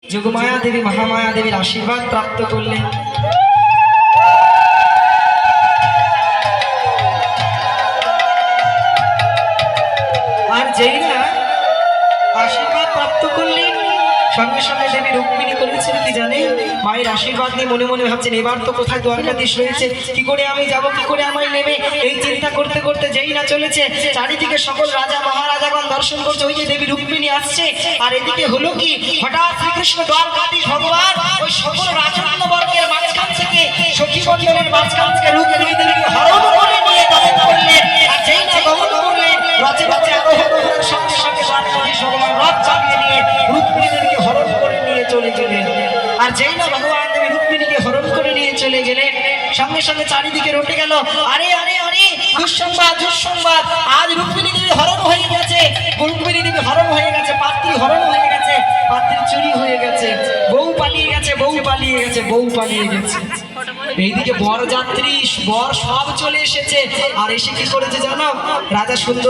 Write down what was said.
যোগমায়া দেবী মহামায়া দেবীর আশীর্বাদ প্রাপ্ত করলেন। আর যেই না আশীর্বাদ প্রাপ্ত করলেন, সঙ্গে সঙ্গে দেবী রুক্মিণী করেছেন কি জানেন, মায়ের আশীর্বাদ নিয়ে মনে মনে ভাবছেন এবার তো কোথায় দ্বারকাধীশ রয়েছে, কি করে আমি যাব, কি করে আমায় নেবে, এই চিন্তা করতে করতে যেই না চলেছে চারিদিকে সকল রাজা মহারাজাগণ দর্শন করছে, ওই যে দেবী রুক্মিণী আসছে। আর এদিকে হলো কি, হঠাৎ শ্রীকৃষ্ণ দ্বারকাধীশ ভগবান ওই সকল রাজন্য বর্গের মাঝখান থেকে সখী মণ্ডলের মাঝখান থেকে রুক্মিণী দেবীকে হরণ করে নিয়ে গমন করলেন। আর যেই না গমন করলেন, রথে রথে আরোহণ করার সঙ্গে সঙ্গে দ্বারকাধীশ ভগবান রথ চালিয়ে নিয়ে রুক্মিণী দেবীকে হরণ করে নিয়ে চলে গেলেন। আর যেই না ভগবান দেবী রুক্মিণীকে হরণ করে নিয়ে চলে গেলেন, সঙ্গে সঙ্গে চারিদিকে রটে গেল আরে আরে আরে দুঃসংবাদ দুঃসংবাদ, আজ রুক্মিণী দেবী হরণ হয়ে গেছে, রুক্মিণী দেবী হরণ হয়ে গেছে, পাত্রী হরণ হয়ে গেছে, পাত্রী চুরি হয়ে গেছে, বউ পালিয়ে গেছে, বউ পালিয়ে গেছে, বউ পালিয়ে গেছে। এইদিকে বরযাত্রী বর সব চলে এসেছে। আর এসে কি করেছে জানো, রাজা সুন্দর